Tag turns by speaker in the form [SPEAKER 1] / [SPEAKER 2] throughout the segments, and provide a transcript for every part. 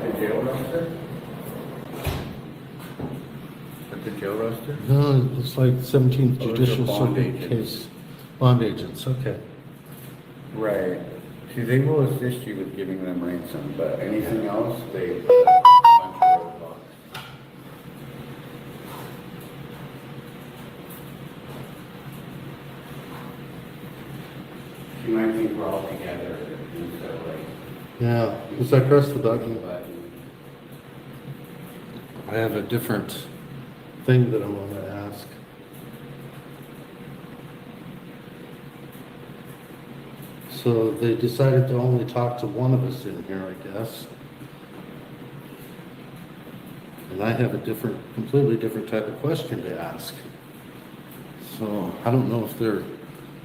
[SPEAKER 1] the jail roster? At the jail roster?
[SPEAKER 2] No, it's like 17th
[SPEAKER 1] Oh, it's a
[SPEAKER 2] Judicial
[SPEAKER 1] bond
[SPEAKER 2] Circuit
[SPEAKER 1] agent.
[SPEAKER 2] case. Bond agents, okay.
[SPEAKER 1] Right. See, they will assist you with giving them ransom, but anything else, they put a bunch of roadblocks. You might think we're all together, and so like.
[SPEAKER 2] Yeah, because I pressed the button.
[SPEAKER 1] But
[SPEAKER 2] I have a different thing that I want to ask. So they decided to only talk to one of us in here, I guess. And I have a different, completely different type of question to ask. So I don't know if they're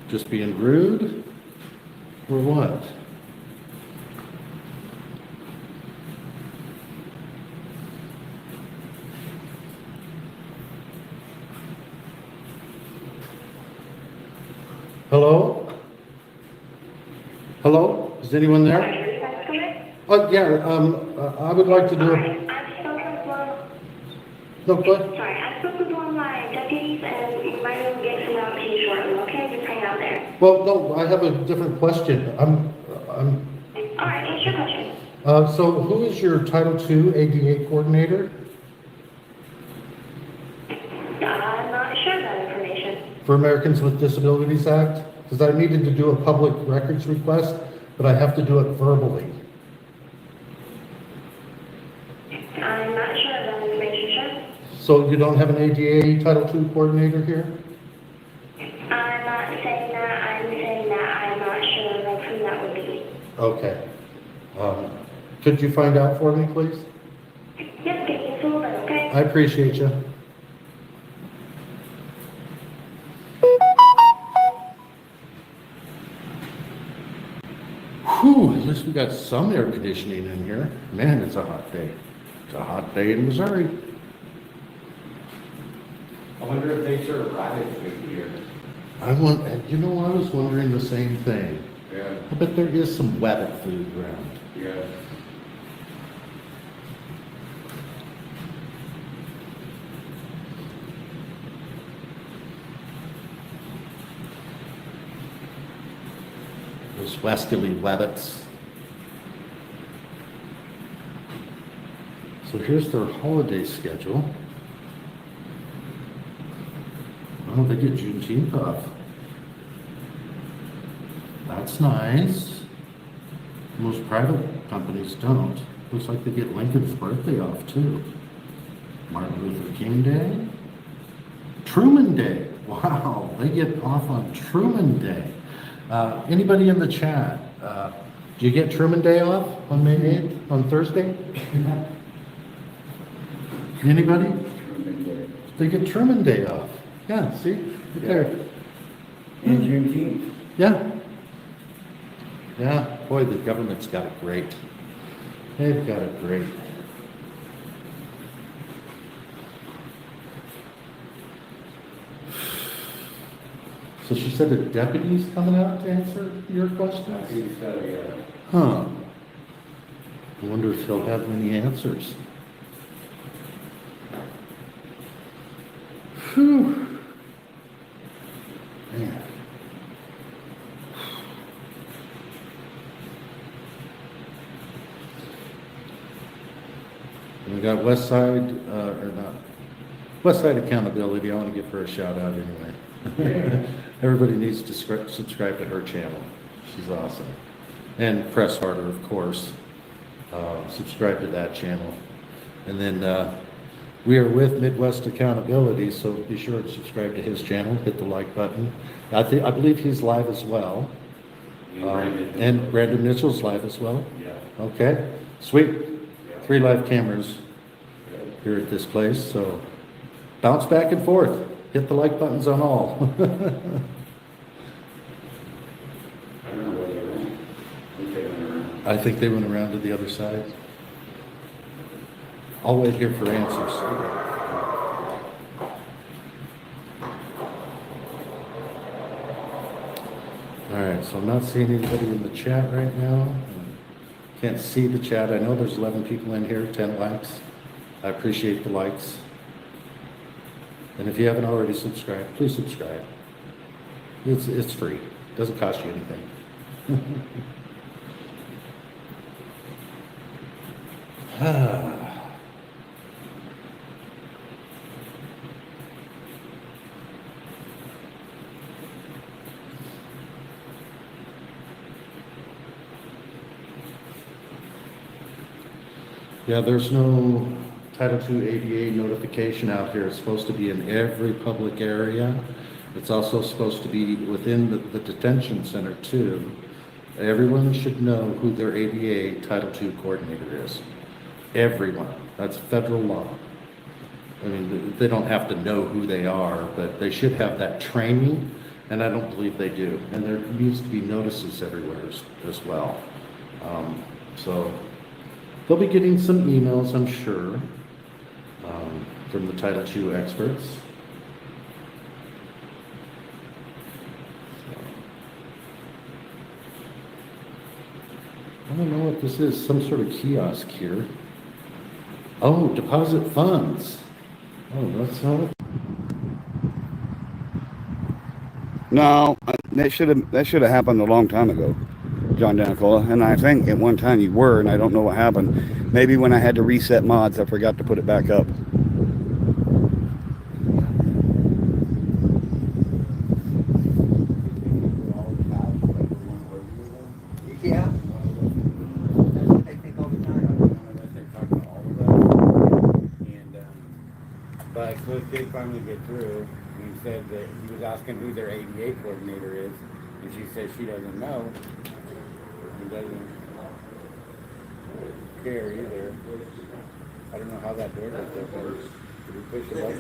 [SPEAKER 2] just being rude or what. Hello? Hello? Is anyone there? Yeah, I would like to do a... No, go ahead.
[SPEAKER 3] Sorry, I spoke with one of my deputies and might be able to get some out to you shortly, okay? Just hang out there.
[SPEAKER 2] Well, no, I have a different question.
[SPEAKER 3] Alright, what's your question?
[SPEAKER 2] So who is your Title II ADA coordinator
[SPEAKER 3] I'm not sure of that information.
[SPEAKER 2] for Americans with Disabilities Act? Because I needed to do a public records request, but I have to do it verbally.
[SPEAKER 3] I'm not sure of that information, sir.
[SPEAKER 2] So you don't have an ADA Title II coordinator here?
[SPEAKER 3] I'm not saying that, I'm saying that I'm not sure of who that would be.
[SPEAKER 2] Okay. Could you find out for me, please?
[SPEAKER 3] Yep, give me a little bit, okay?
[SPEAKER 2] I appreciate you. Whew, at least we got some air conditioning in here. Man, it's a hot day. It's a hot day in Missouri.
[SPEAKER 1] I wonder if they serve rabbit food here.
[SPEAKER 2] I was wondering the same thing.
[SPEAKER 1] Yeah,
[SPEAKER 2] I bet there is some rabbit food around.
[SPEAKER 1] yeah.
[SPEAKER 2] Those westerly rabbits. So here's their holiday schedule. Oh, they get Juneteenth off. That's nice. Most private companies don't. Looks like they get Lincoln's birthday off too. Martin Luther King Day. Truman Day. Wow, they get off on Truman Day. Anybody in the chat, do you get Truman Day off on May 8th, on Thursday? Anybody? They get Truman Day off. Yeah, see, right there.
[SPEAKER 1] And Juneteenth.
[SPEAKER 2] Yeah. Yeah, boy, the government's got it great. They've got it great. So she said the deputy's coming out to answer your
[SPEAKER 1] I
[SPEAKER 2] questions?
[SPEAKER 1] think so, yeah.
[SPEAKER 2] Huh. I wonder if he'll have any answers. Whew. Man. And we got West Side, or not, West Side Accountability. I want to give her a shout out anyway. Everybody needs to subscribe to her channel. She's awesome. And Press Harder, of course. Subscribe to that channel. And then we are with Midwest Accountability, so be sure to subscribe to his channel. Hit the like button. I believe he's live as well. And Brandon Mitchell's live as well.
[SPEAKER 1] Yeah.
[SPEAKER 2] Okay, sweet. 3 live cameras here at this place, so bounce back and forth. Hit the like buttons on all.
[SPEAKER 1] I don't know where they went. I think they went around.
[SPEAKER 2] I think they went around to the other side. I'll wait here for answers. All right, so I'm not seeing anybody in the chat right now. Can't see the chat. I know there's 11 people in here, 10 likes. I appreciate the likes. And if you haven't already subscribed, please subscribe. It's free. Doesn't cost you anything. Yeah, there's no Title II ADA notification out here. It's supposed to be in every public area. It's also supposed to be within the detention center too. Everyone should know who their ADA Title II coordinator is. Everyone. That's federal law. I mean, they don't have to know who they are, but they should have that training, and I don't believe they do. And there needs to be notices everywhere as well. So they'll be getting some emails, I'm sure, from the Title II experts. I don't know what this is, some sort of kiosk here. Oh, deposit funds. Oh, that's not it.
[SPEAKER 1] No, that should have happened a long time ago, John Danicola. And I think at one time you were, and I don't know what happened. Maybe when I had to reset mods, I forgot to put it back up.
[SPEAKER 4] Yeah. They think all the time.
[SPEAKER 1] But Cliff did finally get through, and he said that he was asking who their ADA coordinator is, and she said she doesn't know. He doesn't care either. I don't know how that door does that. Did we push it up?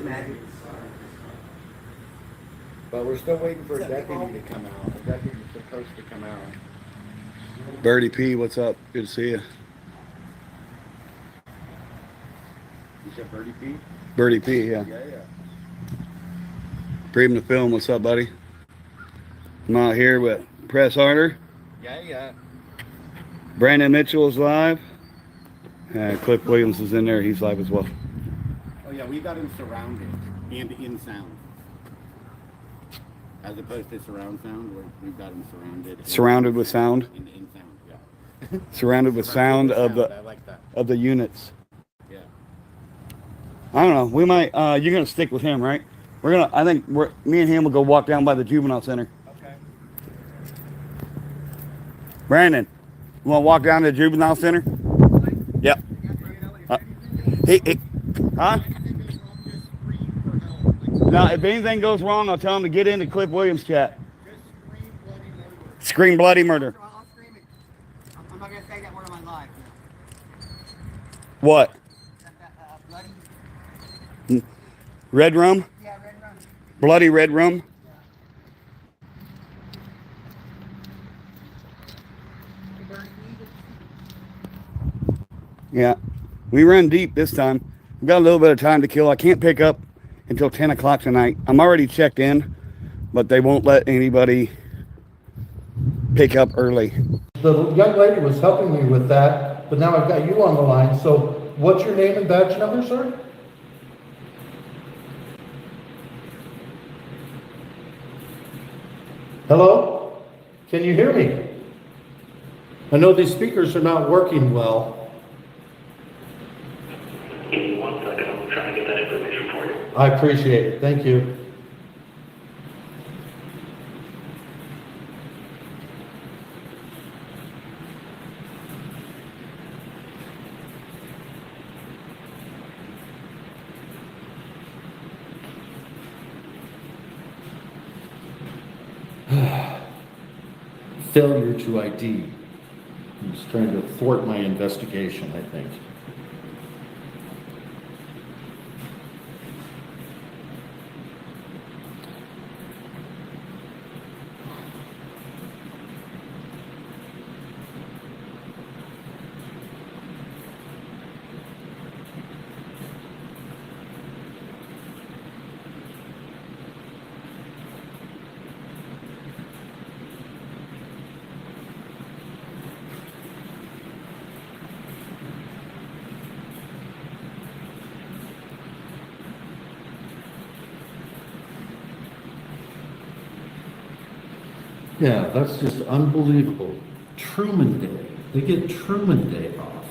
[SPEAKER 1] But we're still waiting for a deputy to come out. A deputy's supposed to come out. Birdie P, what's up? Good to see you. You said Birdie P? Birdie P, yeah. Yeah. Freedom to Film, what's up, buddy? I'm out here with Press Harder. Yeah. Brandon Mitchell is live. And Cliff Williams is in there. He's live as well. Oh, yeah, we got him surrounded and in sound. As opposed to surround sound, we've got him surrounded. Surrounded with sound? In sound, yeah. Surrounded with sound of the I like that. Of the units. Yeah. I don't know. We might. You're gonna stick with him, right? I think me and him will go walk down by the juvenile center. Okay. Brandon, you want to walk down to the juvenile center? Yep. Huh? Now, if anything goes wrong, I'll tell him to get into Cliff Williams' chat. Scream bloody murder.
[SPEAKER 4] I'll scream it. I'm not going to say that word on my live.
[SPEAKER 1] What?
[SPEAKER 4] Bloody?
[SPEAKER 1] Red rum?
[SPEAKER 4] Yeah, red rum.
[SPEAKER 1] Bloody red rum? Yeah. We run deep this time. We've got a little bit of time to kill. I can't pick up until 10 o'clock tonight. I'm already checked in, but they won't let anybody pick up early.
[SPEAKER 2] The young lady was helping me with that, but now I've got you on the line. So what's your name and badge number, sir? Hello? Can you hear me? I know these speakers are not working well.
[SPEAKER 5] Give me 1 second, I'm trying to get that information for you.
[SPEAKER 2] I appreciate it. Thank you. Failure to ID. He's trying to thwart my investigation, I think. Yeah, that's just unbelievable. Truman Day. They get Truman Day off.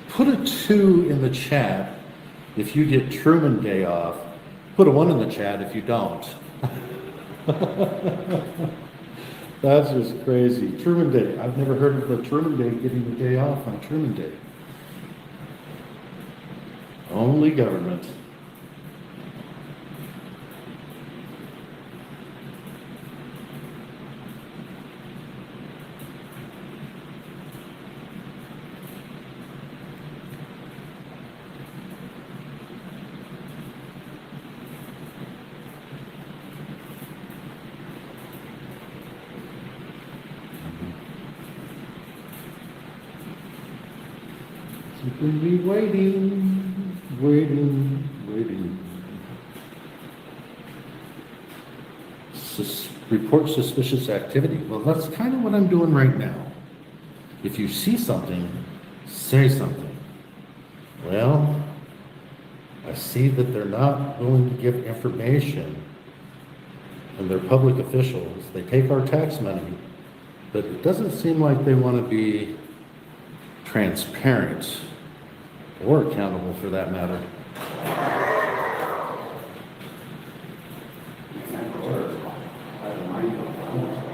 [SPEAKER 2] Put a 2 in the chat if you get Truman Day off. Put a 1 in the chat if you don't. That's just crazy. Truman Day. I've never heard of the Truman Day getting the day off on Truman Day. Only government. Keeping me waiting. Report suspicious activity. Well, that's kind of what I'm doing right now. If you see something, say something. Well, I see that they're not willing to give information, and they're public officials. They take our tax money, but it doesn't seem like they want to be transparent or accountable for that matter.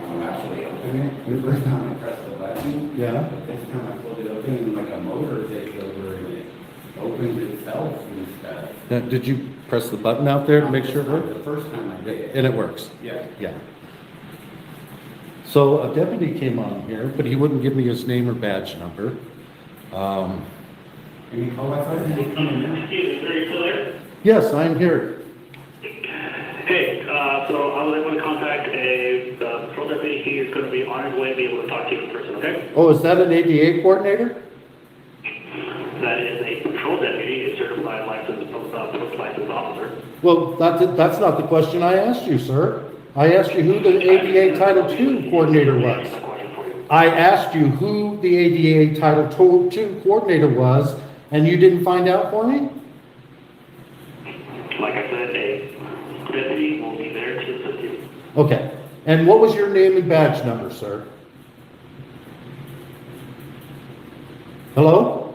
[SPEAKER 1] I'm actually opening it. The first time I pressed the button,
[SPEAKER 2] Yeah.
[SPEAKER 1] this time I pulled it open and like a motor takes over and it opens itself and stuff.
[SPEAKER 2] Now, did you press the button out there to make sure it
[SPEAKER 1] The
[SPEAKER 2] worked?
[SPEAKER 1] first time I did.
[SPEAKER 2] And it works?
[SPEAKER 1] Yeah.
[SPEAKER 2] Yeah. So a deputy came on here, but he wouldn't give me his name or badge number.
[SPEAKER 1] And he called, I thought he was coming in.
[SPEAKER 5] Excuse me, sir, you still there?
[SPEAKER 2] Yes, I'm here.
[SPEAKER 5] Hey, so I was able to contact a patrol deputy. He is going to be on his way to be able to talk to you in person, okay?
[SPEAKER 2] Oh, is that an ADA coordinator?
[SPEAKER 5] That is a patrol deputy, a certified licensed post-licensed officer.
[SPEAKER 2] Well, that's not the question I asked you, sir. I asked you who the ADA Title II coordinator was.
[SPEAKER 5] That's a question for you.
[SPEAKER 2] I asked you who the ADA Title II coordinator was, and you didn't find out for me?
[SPEAKER 5] Like I said, a deputy will be there to assist you.
[SPEAKER 2] Okay. And what was your name and badge number, sir? Hello?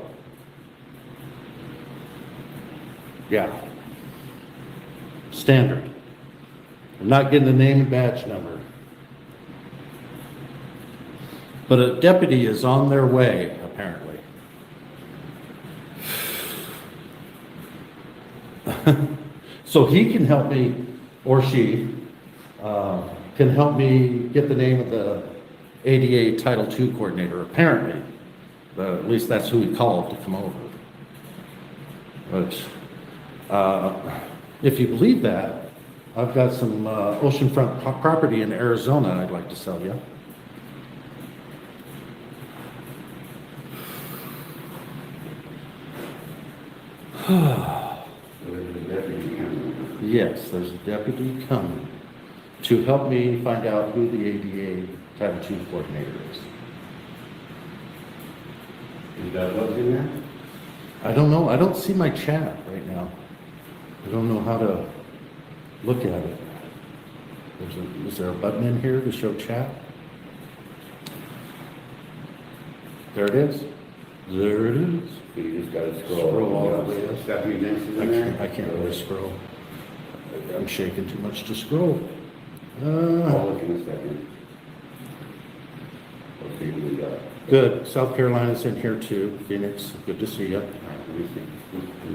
[SPEAKER 2] Yeah. Standard. I'm not getting the name and badge number. But a deputy is on their way, apparently. So he can help me, or she, can help me get the name of the ADA Title II coordinator, apparently. At least that's who he called to come over. But if you believe that, I've got some oceanfront property in Arizona I'd like to sell you. Yes, there's a deputy coming to help me find out who the ADA Title II coordinator is.
[SPEAKER 1] Is that what's in there?
[SPEAKER 2] I don't know. I don't see my chat right now. I don't know how to look at it. Is there a button in here to show chat? There it is. There it is.
[SPEAKER 1] You just gotta
[SPEAKER 2] Scroll all the way up.
[SPEAKER 1] Stephanie Nixon
[SPEAKER 2] I
[SPEAKER 1] in there?
[SPEAKER 2] can't really scroll. I'm shaking too much to scroll.
[SPEAKER 1] I'll look in a second. Let's see who we got.
[SPEAKER 2] Good. South Carolina's in here too. Phoenix, good to see you.
[SPEAKER 1] All right, let me see.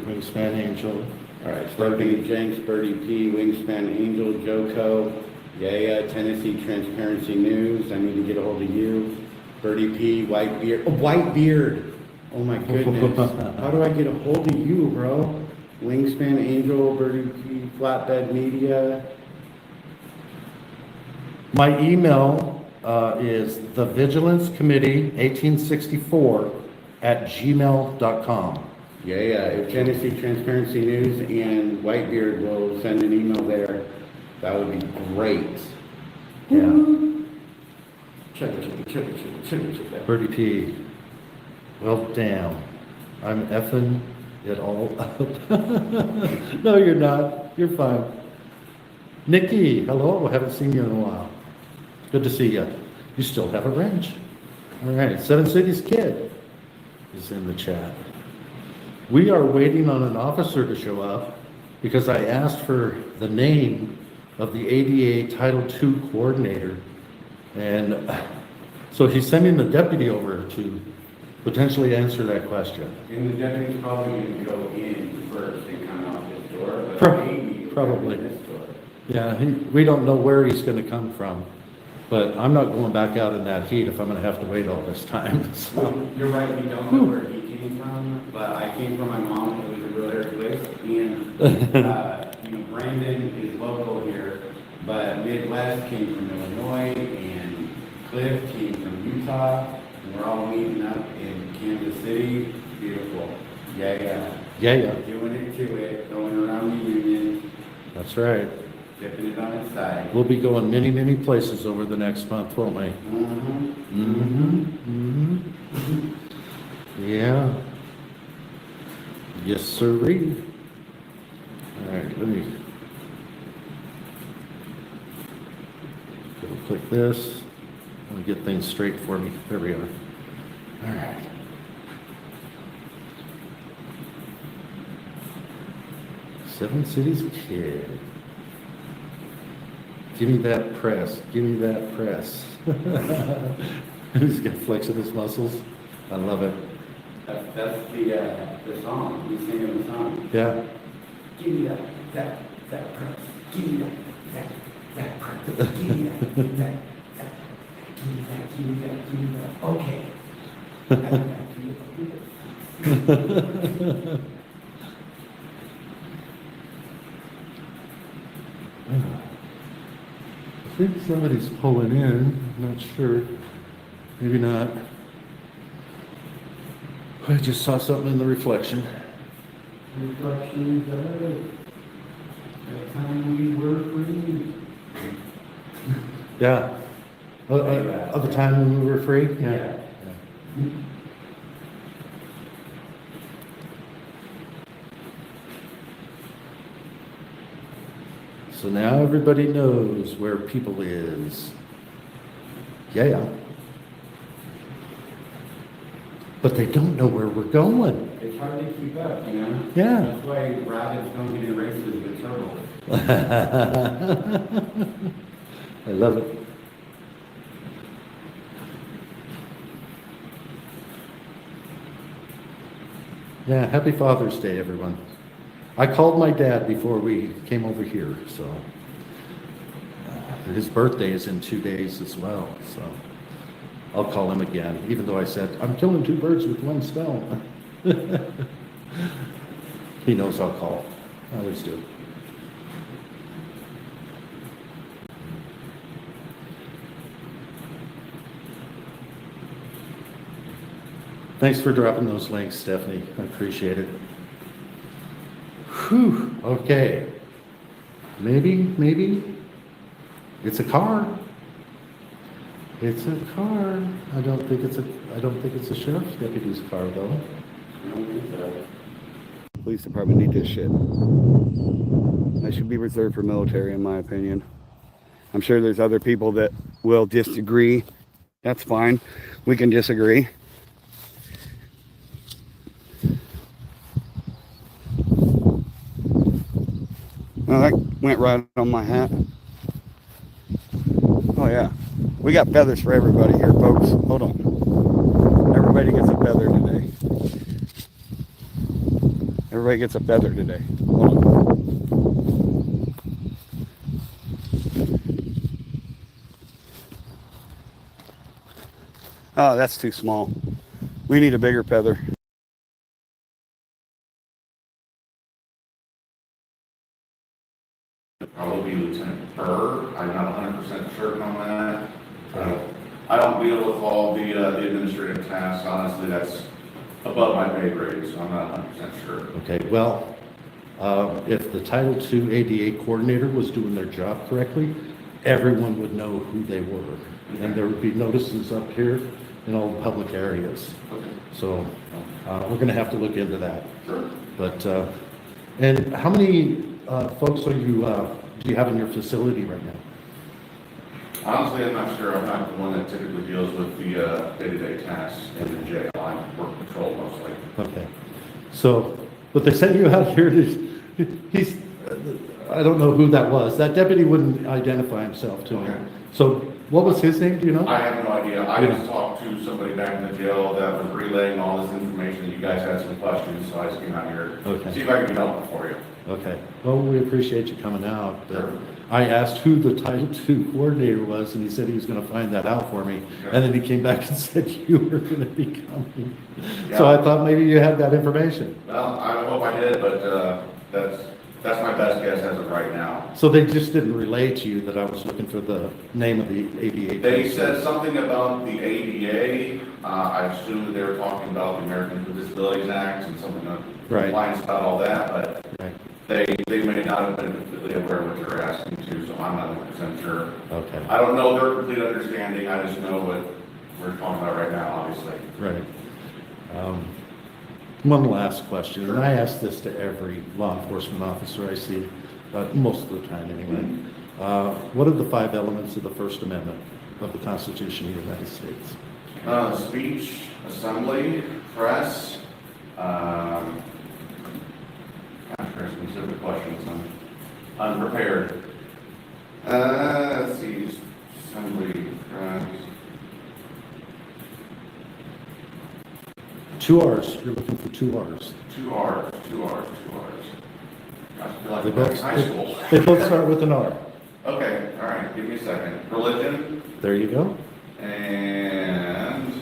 [SPEAKER 2] Wingspan Angel.
[SPEAKER 1] All right, Birdie Jenks, Birdie P, Wingspan Angel, Joko, Yaya, Tennessee Transparency News. I need to get a hold of you. Birdie P, White Beard. Oh, White Beard. Oh my goodness. How do I get a hold of you, bro? Wingspan Angel, Birdie P, Flatbed Media.
[SPEAKER 2] My email is the Vigilance Committee 1864@gmail.com.
[SPEAKER 1] Yeah, if Tennessee Transparency News and Whitebeard will send an email there, that would be great.
[SPEAKER 2] Yeah.
[SPEAKER 1] Check it.
[SPEAKER 2] Birdie P. Well, damn. I'm effing it all up. No, you're not. You're fine. Nikki, hello. Haven't seen you in a while. Good to see you. You still have a wrench. All right. Seven Cities Kid is in the chat. We are waiting on an officer to show up because I asked for the name of the ADA Title II coordinator. And so he's sending the deputy over to potentially answer that question.
[SPEAKER 6] And the deputy's probably going to go in first and come out this door, but
[SPEAKER 2] Probably.
[SPEAKER 6] this door.
[SPEAKER 2] Yeah, we don't know where he's going to come from, but I'm not going back out in that heat if I'm going to have to wait all this time. So.
[SPEAKER 6] Well, you're right, we don't know where he came from, but I came from my mom, who was a brother place, and, Brandon is local here, but Midwest came from Illinois, and Cliff came from Utah, and we're all meeting up in Kansas City. Beautiful. Yeah.
[SPEAKER 2] Yeah.
[SPEAKER 6] Doing it to it, going around the Union,
[SPEAKER 2] That's right.
[SPEAKER 6] dipping it on its side.
[SPEAKER 2] We'll be going many, many places over the next month, won't we? Yeah. Yes, sirree. All right, let me click this. Let me get things straight for me. There we are. All right. Seven Cities Kid. Give me that press. Give me that press. He's got flexing his muscles. I love it.
[SPEAKER 6] That's the song. We sing in the song.
[SPEAKER 2] Yeah.
[SPEAKER 6] Give me that press. Give me that press. Give me that. Give me that. Okay.
[SPEAKER 2] I think somebody's pulling in. I'm not sure. Maybe not. I just saw something in the reflection.
[SPEAKER 6] Reflections of that time we were free.
[SPEAKER 2] Yeah. Of the time when we were free?
[SPEAKER 6] Yeah.
[SPEAKER 2] So now everybody knows where people is. Yeah. But they don't know where we're going.
[SPEAKER 6] It's hard to keep up,
[SPEAKER 2] Yeah.
[SPEAKER 6] That's why rabbits don't get in races with turtles.
[SPEAKER 2] I love it. Yeah, happy Father's Day, everyone. I called my dad before we came over here, so his birthday is in 2 days as well, so I'll call him again, even though I said, I'm killing two birds with one stone. He knows I'll call. I always do. Thanks for dropping those links, Stephanie. I appreciate it. Whew, okay. Maybe. It's a car. It's a car. I don't think it's a sheriff's deputy's car though.
[SPEAKER 1] Police department need this shit. That should be reserved for military, in my opinion. I'm sure there's other people that will disagree. That's fine. We can disagree. Well, that went right on my hat. Oh yeah. We got feathers for everybody here, folks. Hold on. Everybody gets a feather today. Everybody gets a feather today. Hold on. Oh, that's too small. We need a bigger feather.
[SPEAKER 7] Probably Lieutenant Burr. I'm not 100% certain on that. I don't deal with all the administrative tasks. Honestly, that's above my pay grade, so I'm not 100% sure.
[SPEAKER 2] Okay, well, if the Title II ADA coordinator was doing their job correctly, everyone would know who they were. And there would be notices up here in all the public areas.
[SPEAKER 7] Okay.
[SPEAKER 2] So we're going to have to look into that.
[SPEAKER 7] Sure.
[SPEAKER 2] But, and how many folks are you, do you have in your facility right now?
[SPEAKER 7] Honestly, I'm not sure. I'm not the one that typically deals with the day-to-day tasks in the jail. I work patrol mostly.
[SPEAKER 2] Okay. So, but they sent you out here to, he's, I don't know who that was. That deputy wouldn't identify himself to me.
[SPEAKER 7] Okay.
[SPEAKER 2] So what was his name, do you know?
[SPEAKER 7] I have no idea. I
[SPEAKER 2] Yeah.
[SPEAKER 7] just talked to somebody back in the jail that was relaying all this information. You guys had some questions, so I just came out here
[SPEAKER 2] Okay.
[SPEAKER 7] to see if I can be helpful for you.
[SPEAKER 2] Okay, well, we appreciate you coming out.
[SPEAKER 7] Sure.
[SPEAKER 2] I asked who the Title II coordinator was, and he said he was gonna find that out for me. And then he came back and said you were gonna be coming. So I thought maybe you had that information.
[SPEAKER 7] Well, I hope I did, but that's my best guess as of right now.
[SPEAKER 2] So they just didn't relay to you that I was looking for the name of the ADA?
[SPEAKER 7] They said something about the ADA. I assumed they were talking about the Americans with Disabilities Act and something of
[SPEAKER 2] Right.
[SPEAKER 7] compliance about all that, but
[SPEAKER 2] Right,
[SPEAKER 7] they may not have been completely aware of what you're asking to, so I'm not 100% sure.
[SPEAKER 2] okay,
[SPEAKER 7] I don't know their complete understanding, I just know what we're talking about right now, obviously.
[SPEAKER 2] right. One last question, and I ask this to every law enforcement officer I see, most of the time anyway. What are the 5 elements of the First Amendment of the Constitution of the United States?
[SPEAKER 7] Speech, assembly, press, gosh, there's specific questions, I'm unprepared. Let's see, assembly, press.
[SPEAKER 2] 2 R's, you're looking for 2 R's.
[SPEAKER 7] 2 R's. Gosh, I feel like
[SPEAKER 2] They
[SPEAKER 7] I'm back in
[SPEAKER 2] both,
[SPEAKER 7] high school.
[SPEAKER 2] they both start with an R.
[SPEAKER 7] Okay, all right, give me a second. Religion
[SPEAKER 2] There you go.
[SPEAKER 7] and,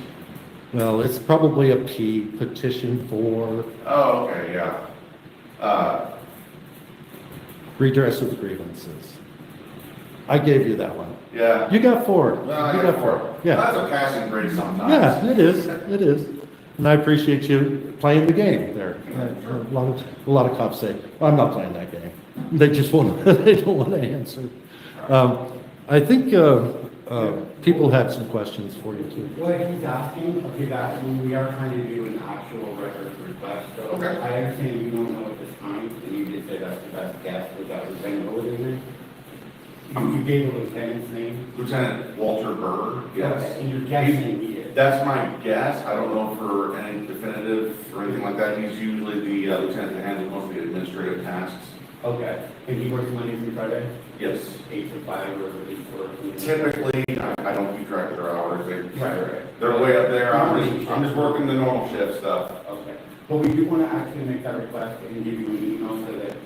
[SPEAKER 2] Well, it's probably a P, petition for
[SPEAKER 7] oh, okay, yeah.
[SPEAKER 2] redress of grievances. I gave you that one.
[SPEAKER 7] Yeah.
[SPEAKER 2] You got 4.
[SPEAKER 7] Well,
[SPEAKER 2] You got 4. Yeah.
[SPEAKER 7] That's a passing grade sometimes.
[SPEAKER 2] Yeah, it is, it is. And I appreciate you playing the game there. A lot of cops say, I'm not playing that game. They just won't, they don't want to answer. I think, people had some questions for you too.
[SPEAKER 6] What he's asking, okay, that, we are trying to do an actual records request, so
[SPEAKER 7] Okay.
[SPEAKER 6] I understand you don't know at this time, and you did say that's the best guess, was that Lieutenant Bullitt's name? You gave a lieutenant's name?
[SPEAKER 7] Lieutenant Walter Burr,
[SPEAKER 6] Okay,
[SPEAKER 7] yes.
[SPEAKER 6] and you're guessing he is?
[SPEAKER 7] That's my guess. I don't know for any definitive or anything like that. He's usually the lieutenant that handles most of the administrative tasks.
[SPEAKER 6] Okay, and he works Monday through Friday?
[SPEAKER 7] Yes.
[SPEAKER 6] 8 to 5 or 8 to 4?
[SPEAKER 7] Typically, I don't keep track of their hours.
[SPEAKER 6] Right.
[SPEAKER 7] They're way up there. I'm just working the normal shift stuff.
[SPEAKER 6] Okay, but we do want to actually make that request and give you an email so that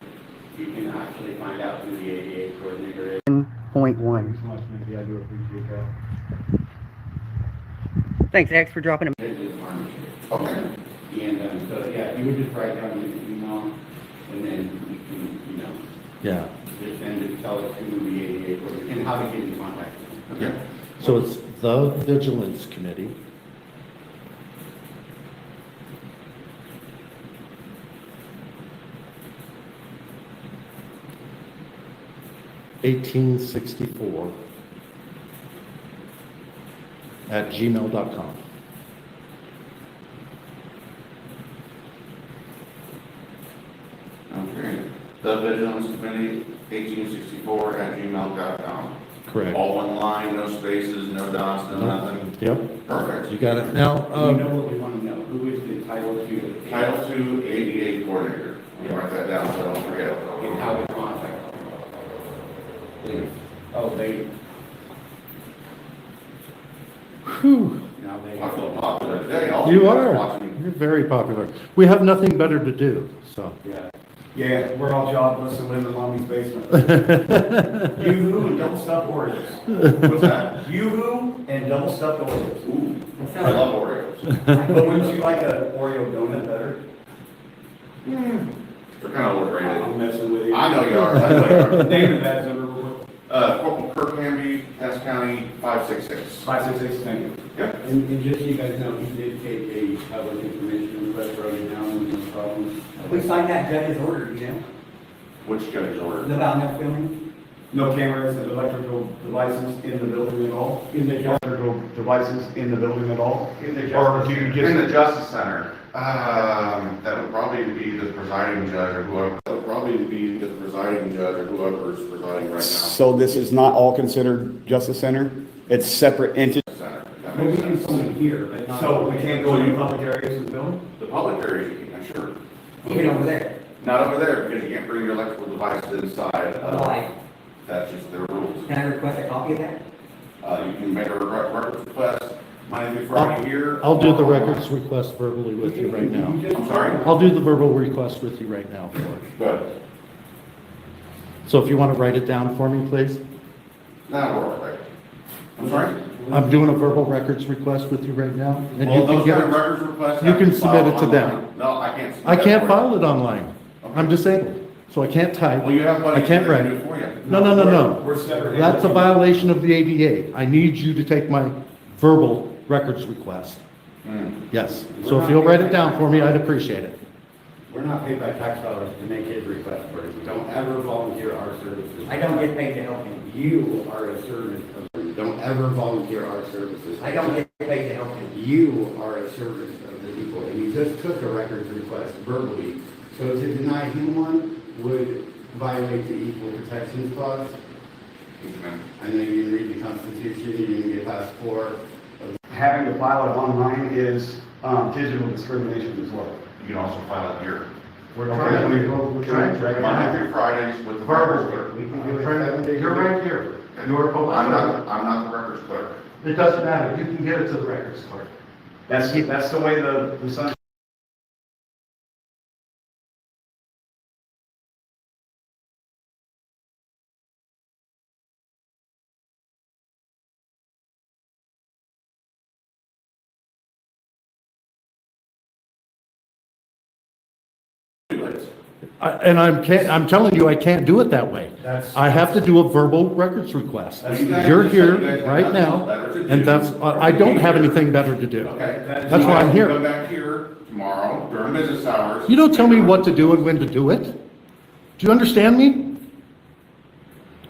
[SPEAKER 6] you can actually find out who the ADA coordinator is.
[SPEAKER 4] 10.1.
[SPEAKER 6] I do appreciate that.
[SPEAKER 4] Thanks, X, for dropping them.
[SPEAKER 7] Okay.
[SPEAKER 6] And, so, yeah, you would just write down an email, and then we can,
[SPEAKER 2] Yeah.
[SPEAKER 6] just send it, tell us who the ADA coordinator, and how to get in contact with them.
[SPEAKER 7] Okay.
[SPEAKER 2] So it's the Vigilance Committee. (1864) @gmail.com.
[SPEAKER 7] Okay. The Vigilance Committee, 1864 @gmail.com.
[SPEAKER 2] Correct.
[SPEAKER 7] All one line, no spaces, no dots, no nothing.
[SPEAKER 2] Yep,
[SPEAKER 7] Perfect.
[SPEAKER 2] you got it. Now,
[SPEAKER 6] You know what we want to know, who is the Title II?
[SPEAKER 7] Title II ADA coordinator. You write that down so I don't forget.
[SPEAKER 6] And how to contact them. Please. Oh, they,
[SPEAKER 2] whew,
[SPEAKER 6] now they.
[SPEAKER 7] I feel popular today. All
[SPEAKER 2] you
[SPEAKER 7] guys
[SPEAKER 2] are.
[SPEAKER 7] watching.
[SPEAKER 2] You're very popular. We have nothing better to do, so.
[SPEAKER 6] Yeah. Yeah, we're all jobless and live in Mommy's basement. Yoo-hoo and double stuffed Oreos.
[SPEAKER 7] What's that?
[SPEAKER 6] Yoo-hoo and double stuffed Oreos.
[SPEAKER 7] Ooh, I love Oreos.
[SPEAKER 6] But wouldn't you like an Oreo donut better?
[SPEAKER 7] They're kind of overrated.
[SPEAKER 6] I'm messing with you.
[SPEAKER 7] I know you are. I know you are.
[SPEAKER 6] Name the badge number real quick.
[SPEAKER 7] Corporal Kirk Hamby, Cass County, 566.
[SPEAKER 6] 566, thank you.
[SPEAKER 7] Yep.
[SPEAKER 6] And just so you guys know, he did take a public information request right now, and no problem.
[SPEAKER 4] We signed that judge's order, you know,
[SPEAKER 7] Which judge's order?
[SPEAKER 4] about no filming.
[SPEAKER 8] No cameras and electrical devices in the building at all? Electrical devices in the building at all? Or do you
[SPEAKER 7] In
[SPEAKER 8] just?
[SPEAKER 7] the Justice Center, that would probably be the presiding judge or whoever, that would probably be the presiding judge or whoever is presiding right now.
[SPEAKER 1] So this is not all considered Justice Center? It's separate entities?
[SPEAKER 7] Center, if that
[SPEAKER 8] Well, we
[SPEAKER 7] makes
[SPEAKER 8] can
[SPEAKER 7] sense.
[SPEAKER 8] come in here, but not. So we can't go in public areas of the building?
[SPEAKER 7] The public area, you can, sure.
[SPEAKER 4] Even over there.
[SPEAKER 7] Not over there, because you can't bring your electrical devices inside.
[SPEAKER 4] Why?
[SPEAKER 7] That's just their rules.
[SPEAKER 4] Can I request a copy of that?
[SPEAKER 7] You can make a records request Monday through Friday here.
[SPEAKER 2] I'll do the records request verbally with you right now.
[SPEAKER 7] I'm sorry?
[SPEAKER 2] I'll do the verbal request with you right now.
[SPEAKER 7] Good.
[SPEAKER 2] So if you want to write it down for me, please.
[SPEAKER 7] That'll work, right? I'm sorry?
[SPEAKER 2] I'm doing a verbal records request with you right now. And you
[SPEAKER 7] Well,
[SPEAKER 2] can
[SPEAKER 7] those
[SPEAKER 2] get
[SPEAKER 7] kind of
[SPEAKER 2] it.
[SPEAKER 7] records requests.
[SPEAKER 2] You
[SPEAKER 7] have
[SPEAKER 2] can
[SPEAKER 7] be
[SPEAKER 2] submit
[SPEAKER 7] filed
[SPEAKER 2] it to them.
[SPEAKER 7] online. No, I can't. submit
[SPEAKER 2] I
[SPEAKER 7] that
[SPEAKER 2] can't
[SPEAKER 7] for you.
[SPEAKER 2] file it online. I'm disabled, so I can't type.
[SPEAKER 7] Well, you have
[SPEAKER 2] I
[SPEAKER 7] buddies
[SPEAKER 2] can't
[SPEAKER 7] that
[SPEAKER 2] write.
[SPEAKER 7] can do it for you.
[SPEAKER 2] No.
[SPEAKER 8] We're separate.
[SPEAKER 2] That's a violation of the ADA. I need you to take my verbal records request. Yes. So if you'll write it down for me, I'd appreciate it.
[SPEAKER 8] We're not paid by tax dollars to make his request for it. Don't ever volunteer our services.
[SPEAKER 4] I don't get paid to help him.
[SPEAKER 8] You are a servant of him. Don't ever volunteer our services.
[SPEAKER 4] I don't get paid to help him.
[SPEAKER 8] You are a servant of the people, and you just took a records request verbally. So to deny him one would violate the Equal Protection Clause. I know you didn't read the Constitution, you didn't get past 4. Having to file it online is digital discrimination as well.
[SPEAKER 7] You can also file it here.
[SPEAKER 8] We're trying to drag it
[SPEAKER 7] Monday
[SPEAKER 8] out.
[SPEAKER 7] through Fridays with the
[SPEAKER 8] Verbal,
[SPEAKER 7] records clerk.
[SPEAKER 8] we can do it 7 days.
[SPEAKER 2] You're right here. You're a public
[SPEAKER 7] I'm
[SPEAKER 2] servant.
[SPEAKER 7] not the records clerk.
[SPEAKER 2] It doesn't matter. You can get it to the records clerk.
[SPEAKER 8] That's the way the sun.
[SPEAKER 2] I'm telling you, I can't do it that way. I have to do a verbal records request. You're here right now, and I don't have anything better to do.
[SPEAKER 7] Okay.
[SPEAKER 2] That's why I'm here.
[SPEAKER 7] Come back here tomorrow during business hours.
[SPEAKER 2] You don't tell me what to do and when to do it. Do you understand me?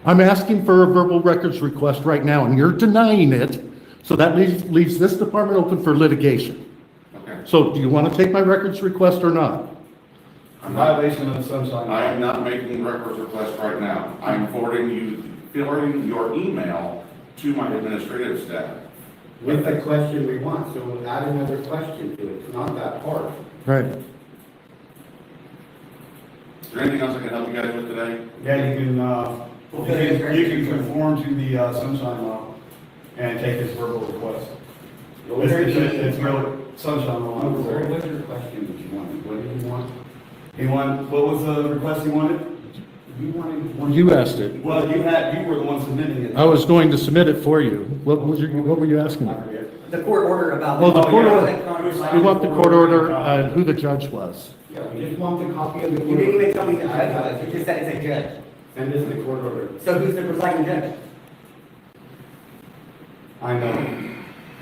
[SPEAKER 2] I'm asking for a verbal records request right now, and you're denying it, so that leaves this department open for litigation.
[SPEAKER 7] Okay.
[SPEAKER 2] So do you want to take my records request or not?
[SPEAKER 8] Violation of the sunshine.
[SPEAKER 7] I am not making records requests right now. I'm forwarding your email to my administrative staff.
[SPEAKER 8] With the question we want, so we'll add another question to it, it's not that hard.
[SPEAKER 2] Right.
[SPEAKER 7] Is there anything else I can help you guys with today?
[SPEAKER 8] Yeah, you can conform to the sunshine law and take his verbal request. It's really sunshine law. What was your question that you wanted? What did you want? What was the request you wanted? You wanted.
[SPEAKER 2] You asked it.
[SPEAKER 8] Well, you were the one submitting it.
[SPEAKER 2] I was going to submit it for you. What were you asking?
[SPEAKER 4] The court order about.
[SPEAKER 2] Well, the court
[SPEAKER 8] yeah.
[SPEAKER 2] order, we want the court order on who the judge was.
[SPEAKER 8] Yeah, we just want the copy of the.
[SPEAKER 4] You didn't even tell me the judge was, you just said it's a judge.
[SPEAKER 8] Send us the court order.
[SPEAKER 4] So who's the presiding judge?
[SPEAKER 8] I know,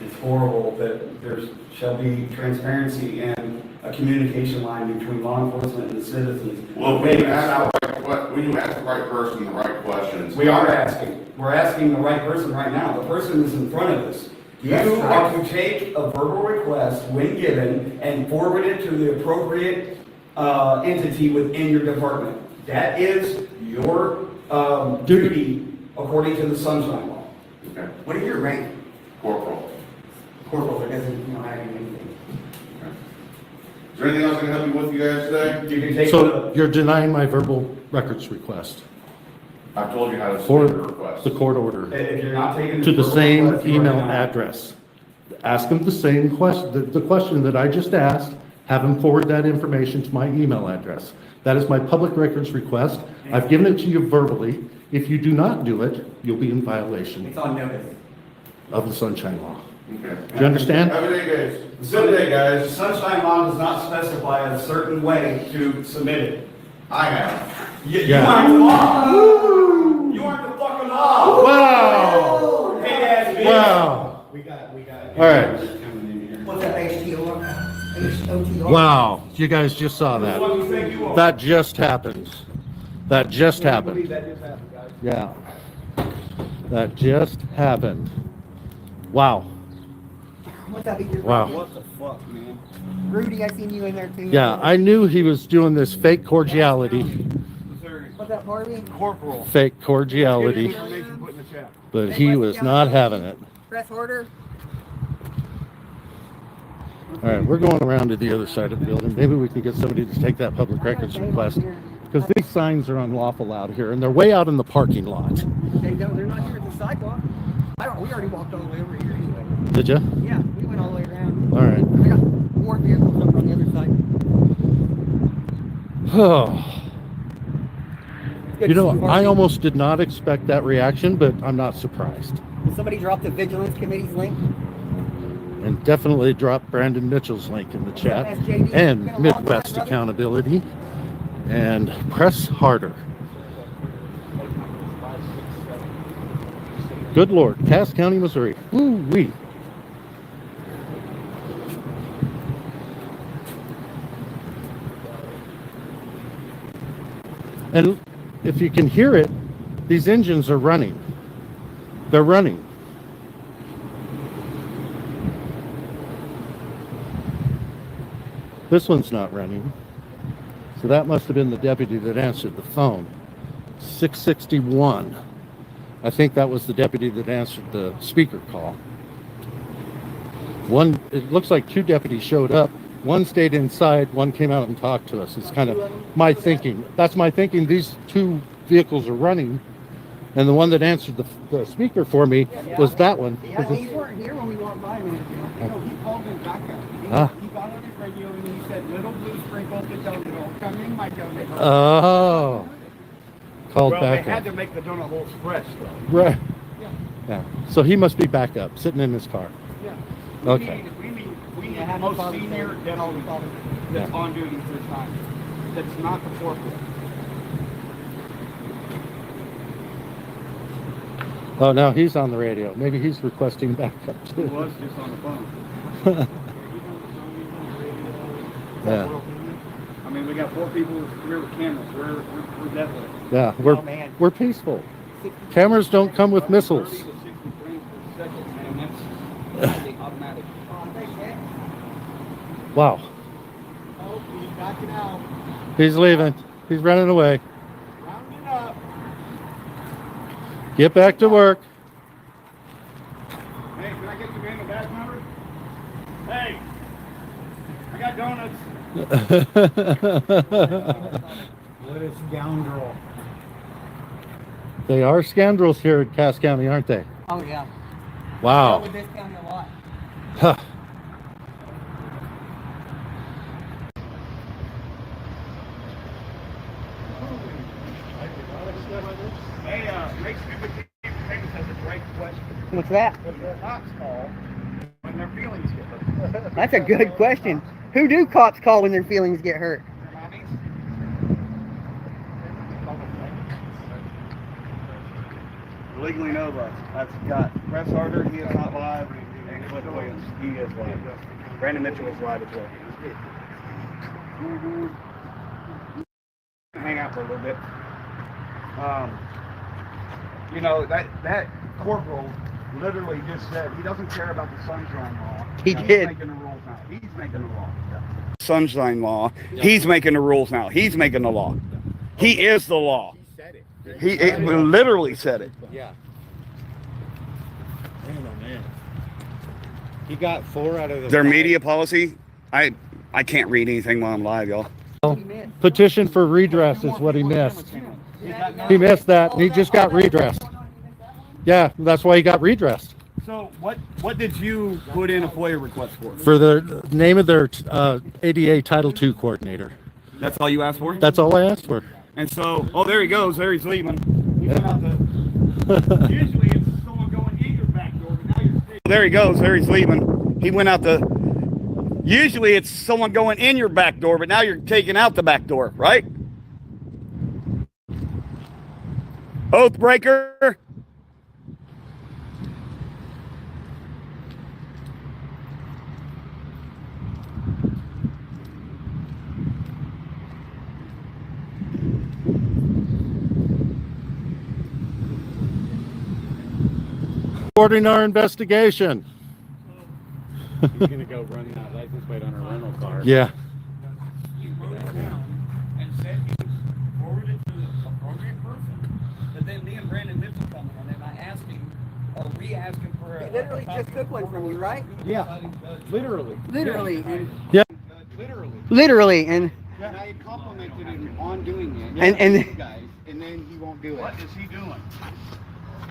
[SPEAKER 8] it's horrible that there shall be transparency and a communication line between law enforcement and the citizens.
[SPEAKER 7] Well, when you ask the right person the right questions.
[SPEAKER 8] We are asking. We're asking the right person right now. The person is in front of us. You are to take a verbal request when given and forward it to the appropriate entity within your department. That is your duty according to the sunshine law.
[SPEAKER 7] Okay.
[SPEAKER 4] What is your rank?
[SPEAKER 7] Corporal.
[SPEAKER 4] Corporal, that doesn't, have anything.
[SPEAKER 7] Is there anything else I can help you with, you guys, today?
[SPEAKER 8] You can take
[SPEAKER 2] So you're denying my verbal records request
[SPEAKER 7] I've told you how to
[SPEAKER 2] for
[SPEAKER 7] submit your request.
[SPEAKER 2] the court order
[SPEAKER 8] if you're not taking
[SPEAKER 2] to the
[SPEAKER 8] verbal
[SPEAKER 2] same
[SPEAKER 8] request, you are
[SPEAKER 2] email
[SPEAKER 8] not.
[SPEAKER 2] address. Ask him the same question, the question that I just asked, have him forward that information to my email address. That is my public records request. I've given it to you verbally. If you do not do it, you'll be in violation
[SPEAKER 4] It's on notice.
[SPEAKER 2] of the sunshine law.
[SPEAKER 7] Okay.
[SPEAKER 2] Do you understand?
[SPEAKER 7] Have a good day, guys.
[SPEAKER 8] So the sunshine law does not specify a certain way to submit it.
[SPEAKER 7] I have.
[SPEAKER 8] You
[SPEAKER 2] Yeah.
[SPEAKER 8] aren't the law. You aren't the fucking law.
[SPEAKER 2] Wow!
[SPEAKER 8] Hey, ass bitch.
[SPEAKER 2] Wow!
[SPEAKER 8] We got.
[SPEAKER 2] All right.
[SPEAKER 8] Coming in here.
[SPEAKER 4] What's that, HTOR? HOTR?
[SPEAKER 2] Wow! You guys just saw that.
[SPEAKER 8] What do you think you are?
[SPEAKER 2] That just happened. That just
[SPEAKER 1] I believe
[SPEAKER 2] happened.
[SPEAKER 1] that just happened, guys.
[SPEAKER 2] Yeah. That just happened. Wow.
[SPEAKER 4] What's up, Ethan?
[SPEAKER 2] Wow.
[SPEAKER 1] What the fuck, man?
[SPEAKER 4] Rudy, I seen you in there too.
[SPEAKER 2] Yeah, I knew he was doing this fake cordiality.
[SPEAKER 1] Missouri.
[SPEAKER 4] What's up, Harvey?
[SPEAKER 1] Corporal.
[SPEAKER 2] Fake cordiality.
[SPEAKER 1] Information put in the chat.
[SPEAKER 2] But he was not having it.
[SPEAKER 4] Press harder.
[SPEAKER 2] All right, we're going around to the other side of the building. Maybe we can get somebody to take that public records request. Because these signs are unlawful out here, and they're way out in the parking lot.
[SPEAKER 4] They're not here at the sidewalk. We already walked all the way over here anyway.
[SPEAKER 2] Did you?
[SPEAKER 4] Yeah, we went all the way around.
[SPEAKER 2] All right.
[SPEAKER 4] We got 4 vehicles over on the other side.
[SPEAKER 2] Oh.
[SPEAKER 4] Good
[SPEAKER 2] You
[SPEAKER 4] to
[SPEAKER 2] know,
[SPEAKER 4] see you,
[SPEAKER 2] I
[SPEAKER 4] Harvey.
[SPEAKER 2] almost did not expect that reaction, but I'm not surprised.
[SPEAKER 4] Somebody dropped the Vigilance Committee's link.
[SPEAKER 2] And definitely drop Brandon Mitchell's link in the chat.
[SPEAKER 4] SJD.
[SPEAKER 2] And
[SPEAKER 4] Been a long
[SPEAKER 2] Midwest
[SPEAKER 4] time, brother.
[SPEAKER 2] Accountability. And press harder. Good Lord, Cass County, Missouri. Woo-wee. And if you can hear it, these engines are running. They're running. This one's not running. So that must have been the deputy that answered the phone. 661. I think that was the deputy that answered the speaker call. It looks like 2 deputies showed up. One stayed inside, one came out and talked to us. It's kind of my thinking. That's my thinking. These 2 vehicles are running. And the one that answered the speaker for me was that one.
[SPEAKER 4] Yeah, these weren't here when we walked by a minute ago.
[SPEAKER 1] No, he called in backup. He got on his radio and he said, "Little blue sprinkles the donut. Come in my donut hole."
[SPEAKER 2] Oh. Called
[SPEAKER 1] Well,
[SPEAKER 2] back
[SPEAKER 1] they had
[SPEAKER 2] up.
[SPEAKER 1] to make the donut holes fresh, though.
[SPEAKER 2] Right.
[SPEAKER 1] Yeah.
[SPEAKER 2] Yeah. So he must be back up, sitting in his car.
[SPEAKER 1] Yeah.
[SPEAKER 2] Okay.
[SPEAKER 1] We need
[SPEAKER 4] Yeah,
[SPEAKER 1] the most senior dental that's
[SPEAKER 2] Yeah.
[SPEAKER 1] on duty for time. That's not the corporal.
[SPEAKER 2] Oh, now he's on the radio. Maybe he's requesting backup
[SPEAKER 1] He
[SPEAKER 2] too.
[SPEAKER 1] was just on the phone.
[SPEAKER 2] Yeah.
[SPEAKER 1] I mean, we got 4 people here with cameras. We're definitely.
[SPEAKER 2] Yeah,
[SPEAKER 4] Oh, man.
[SPEAKER 2] we're peaceful. Cameras don't come with
[SPEAKER 1] 30
[SPEAKER 2] missiles.
[SPEAKER 1] to 60 frames per second, man. That's automatic.
[SPEAKER 2] Wow.
[SPEAKER 1] Oh, he's backing out.
[SPEAKER 2] He's leaving. He's running away.
[SPEAKER 1] Rounding up.
[SPEAKER 2] Get back to work.
[SPEAKER 1] Hey, can I get your name and badge number? Hey, I got donuts. What a scoundrel.
[SPEAKER 2] They are scoundrels here in Cass County, aren't they?
[SPEAKER 4] Oh, yeah.
[SPEAKER 2] Wow.
[SPEAKER 4] With this county a lot.
[SPEAKER 2] Huh.
[SPEAKER 1] Hey, make stupid things has a great question.
[SPEAKER 4] What's that?
[SPEAKER 1] What do cops call when their feelings get hurt?
[SPEAKER 4] That's a good question. Who do cops call when their feelings get hurt?
[SPEAKER 1] Their mommies? Legally Nova. That's got Press Harder. He is not live. And Cliff Williams. He is live. Brandon Mitchell is live as well. Hang out for a little bit. You know, that corporal literally just said he doesn't care about the sunshine law.
[SPEAKER 4] He
[SPEAKER 1] He's
[SPEAKER 4] did.
[SPEAKER 1] making the rules now. He's making the law. Sunshine law. He's making the rules now. He's making the law. He is the law. He literally said it.
[SPEAKER 2] Yeah. Man, oh man. He got 4 out of the
[SPEAKER 1] Their
[SPEAKER 2] 5.
[SPEAKER 1] media policy, I can't read anything while I'm live, y'all.
[SPEAKER 2] Petition for redress is what he missed. He missed that, and he just got redressed. Yeah, that's why he got redressed.
[SPEAKER 1] So what did you put in a FOIA request for?
[SPEAKER 2] For the name of their ADA Title II coordinator.
[SPEAKER 1] That's all you asked for?
[SPEAKER 2] That's all I asked for.
[SPEAKER 1] And so, oh, there he goes. There he's leaving. He went out the, usually it's someone going in your back door, but now you're staying. There he goes. There he's leaving. He went out the, usually it's someone going in your back door, but now you're taking out the back door, right? Oath breaker.
[SPEAKER 2] Reporting our investigation.
[SPEAKER 1] He's gonna go run that license plate on a rental car.
[SPEAKER 2] Yeah.
[SPEAKER 4] He wrote it down and said he would forward it to the appropriate person. But then me and Brandon Mitchell come on and I asked him, or we asked him for a.
[SPEAKER 9] He literally just took one from you, right?
[SPEAKER 1] Yeah, literally.
[SPEAKER 9] Literally, and
[SPEAKER 2] Yeah.
[SPEAKER 9] literally, and
[SPEAKER 1] And I complimented him on doing it.
[SPEAKER 9] And-
[SPEAKER 1] you guys, and then he won't do it.
[SPEAKER 5] What is he doing?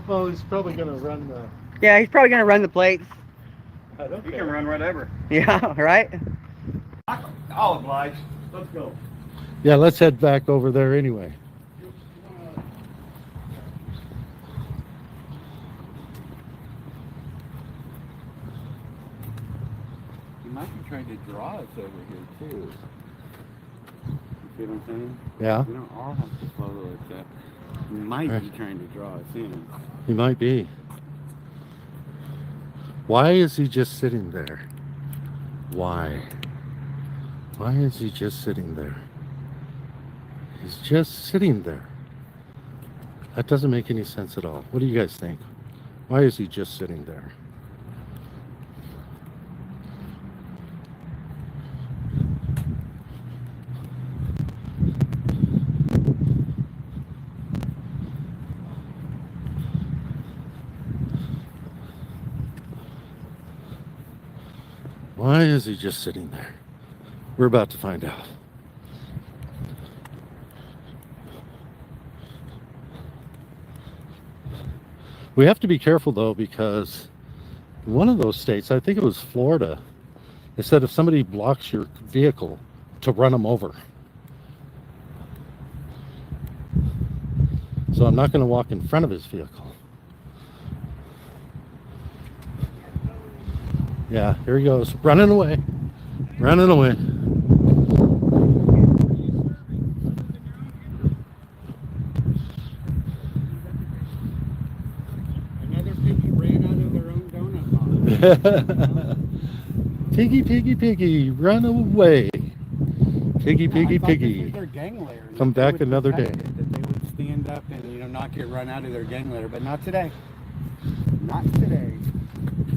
[SPEAKER 2] Well, he's probably going to run the...
[SPEAKER 9] yeah, he's probably gonna run the plates.
[SPEAKER 1] He can run whatever.
[SPEAKER 9] Yeah, right.
[SPEAKER 5] I'll oblige. Let's go.
[SPEAKER 2] Yeah, let's head back over there anyway.
[SPEAKER 1] He might be trying to draw us over here too. You see what I'm saying?
[SPEAKER 2] Yeah,
[SPEAKER 1] We don't all have to follow it. That he might be trying to draw us in.
[SPEAKER 2] he might be. Why is he just sitting there? Why? Why is he just sitting there? He's just sitting there. That doesn't make any sense at all. What do you guys think? Why is he just sitting there? Why is he just sitting there? We're about to find out. We have to be careful though, because one of those states, I think it was Florida, they said if somebody blocks your vehicle, to run them over. So I'm not going to walk in front of his vehicle. Yeah, here he goes, running away, running away.
[SPEAKER 1] Another piggy ran out of their own donut box.
[SPEAKER 2] Piggy, piggy, piggy, run away. Piggy, piggy,
[SPEAKER 1] I thought
[SPEAKER 2] piggy.
[SPEAKER 1] This was their gang lair.
[SPEAKER 2] Come
[SPEAKER 1] That they
[SPEAKER 2] back
[SPEAKER 1] would
[SPEAKER 2] another
[SPEAKER 1] protect
[SPEAKER 2] day.
[SPEAKER 1] it, that they would stand up and not get run out of their gang lair, but not today. Not today.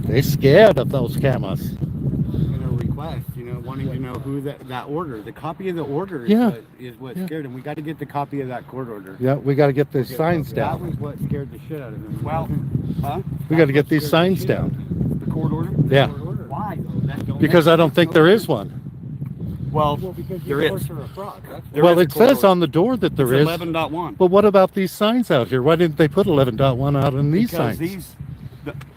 [SPEAKER 2] They scared of those cameras.
[SPEAKER 1] A request, wanting to know who that order, the copy of the order is
[SPEAKER 2] Yeah.
[SPEAKER 1] what
[SPEAKER 2] Yeah.
[SPEAKER 1] scared him. We got to get the copy of that court order.
[SPEAKER 2] Yeah, we got to get these
[SPEAKER 1] Okay,
[SPEAKER 2] signs
[SPEAKER 1] That
[SPEAKER 2] down.
[SPEAKER 1] was what scared the shit out of him.
[SPEAKER 5] Well,
[SPEAKER 1] huh?
[SPEAKER 2] We got to
[SPEAKER 1] That's
[SPEAKER 2] get
[SPEAKER 1] what
[SPEAKER 2] these
[SPEAKER 1] scared the
[SPEAKER 2] signs
[SPEAKER 1] shit out of
[SPEAKER 2] down.
[SPEAKER 1] him.
[SPEAKER 5] the court order?
[SPEAKER 2] Yeah,
[SPEAKER 5] Why though? That don't
[SPEAKER 2] because I don't think there is one.
[SPEAKER 5] Well,
[SPEAKER 1] Because
[SPEAKER 5] there
[SPEAKER 1] you
[SPEAKER 5] is.
[SPEAKER 1] are a fraud. That's
[SPEAKER 5] There
[SPEAKER 2] Well,
[SPEAKER 5] is a
[SPEAKER 2] it
[SPEAKER 5] court
[SPEAKER 2] says
[SPEAKER 5] order.
[SPEAKER 2] on the door that there is.
[SPEAKER 5] 11.1.
[SPEAKER 2] But what about these signs out here? Why didn't they put 11.1 out on these
[SPEAKER 5] Because
[SPEAKER 2] signs?
[SPEAKER 5] these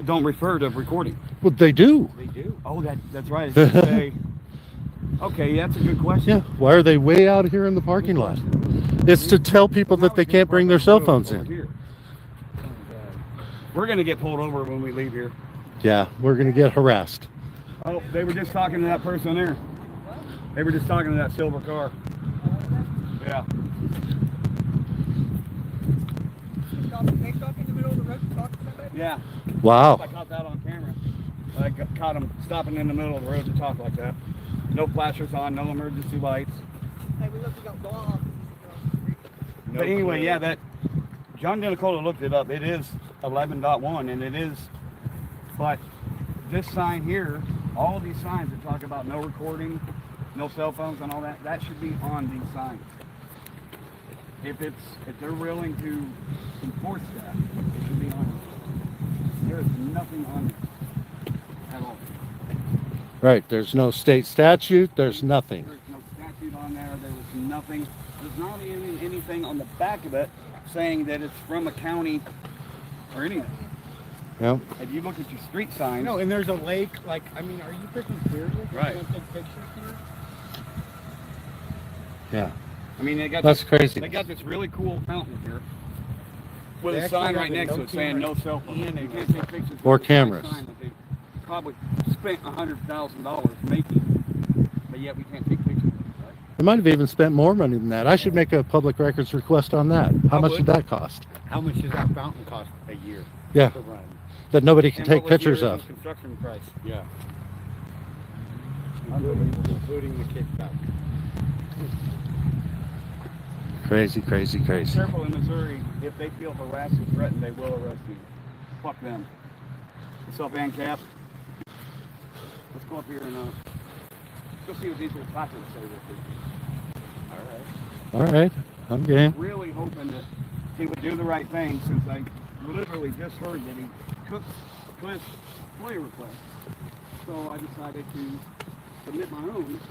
[SPEAKER 5] don't refer to recording.
[SPEAKER 2] Well, they do.
[SPEAKER 1] They do.
[SPEAKER 5] Oh, that's right. It should say. Okay, that's a good question.
[SPEAKER 2] Yeah. Why are they way out here in the parking lot? It's to tell people that they can't bring their cell phones in.
[SPEAKER 5] We're gonna get pulled over when we leave here.
[SPEAKER 2] Yeah, we're gonna get harassed.
[SPEAKER 5] Oh, they were just talking to that person there. They were just talking to that silver car. Yeah.
[SPEAKER 4] They stop in the middle of the road to talk to somebody?
[SPEAKER 5] Yeah.
[SPEAKER 2] Wow.
[SPEAKER 5] I caught that on camera. I caught him stopping in the middle of the road to talk like that. No flashers on, no emergency lights.
[SPEAKER 4] Hey, we look, we got law.
[SPEAKER 5] But anyway, yeah, that John Denicola looked it up. It is 11.1, and it is. But this sign here, all of these signs that talk about no recording, no cell phones, and all that, that should be on these signs. If they're willing to enforce that, it should be on. There is nothing on it at all.
[SPEAKER 2] Right. There's no state statute. There's nothing.
[SPEAKER 5] There's no statute on there. There was nothing. There's not even anything on the back of it saying that it's from a county or anything.
[SPEAKER 2] Yeah.
[SPEAKER 5] If you look at your street signs,
[SPEAKER 1] No, and there's a lake. Are you freaking serious?
[SPEAKER 5] Right.
[SPEAKER 1] You don't take pictures here?
[SPEAKER 2] Yeah.
[SPEAKER 5] I mean, they got
[SPEAKER 2] That's
[SPEAKER 5] this,
[SPEAKER 2] crazy.
[SPEAKER 5] They got this really cool fountain here with
[SPEAKER 1] They
[SPEAKER 5] a
[SPEAKER 1] actually
[SPEAKER 5] sign
[SPEAKER 1] have
[SPEAKER 5] right
[SPEAKER 1] a
[SPEAKER 5] next to
[SPEAKER 1] no
[SPEAKER 5] it saying no cell phone.
[SPEAKER 1] camera
[SPEAKER 5] You
[SPEAKER 1] and
[SPEAKER 5] can't take pictures.
[SPEAKER 2] Or
[SPEAKER 5] with a
[SPEAKER 2] cameras.
[SPEAKER 5] sign that they probably spent $100,000 making, but yet we can't take pictures. Right?
[SPEAKER 2] They might have even spent more money than that. I should make a public records request on that. How much did that cost?
[SPEAKER 1] How much does that fountain cost a year
[SPEAKER 2] Yeah.
[SPEAKER 1] to run?
[SPEAKER 2] That nobody can
[SPEAKER 5] And
[SPEAKER 2] take
[SPEAKER 5] what was the
[SPEAKER 2] pictures
[SPEAKER 5] original
[SPEAKER 2] of.
[SPEAKER 5] construction price.
[SPEAKER 1] Yeah. Unbelievable, including the kickback.
[SPEAKER 2] Crazy, crazy, crazy.
[SPEAKER 5] Careful in Missouri. If they feel harassed and threatened, they will arrest you. Fuck them. What's up, ANCAP? Let's go up here and let's go see what these little placards say real quick.
[SPEAKER 2] All right, I'm game.
[SPEAKER 5] Really hoping that he would do the right thing, since I literally just heard that he took Cliff's FOIA request. So I decided to submit my own.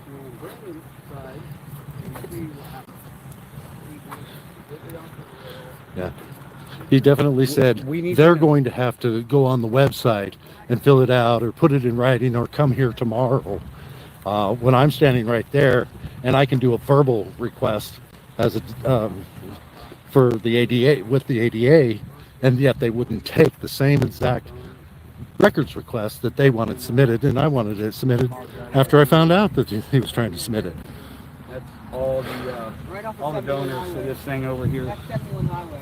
[SPEAKER 5] And Brandon's side, and see what happens.
[SPEAKER 2] Yeah. He definitely said
[SPEAKER 5] We need
[SPEAKER 2] they're
[SPEAKER 5] to-
[SPEAKER 2] going to have to go on the website and fill it out or put it in writing or come here tomorrow. When I'm standing right there and I can do a verbal request as a for the ADA with the ADA, and yet they wouldn't take the same exact records request that they wanted submitted, and I wanted it submitted after I found out that he was trying to submit it.
[SPEAKER 5] That's all the
[SPEAKER 9] Right off
[SPEAKER 5] all the
[SPEAKER 9] 71
[SPEAKER 5] donors to
[SPEAKER 9] highway.
[SPEAKER 5] this thing over here.
[SPEAKER 9] That's 71 highway.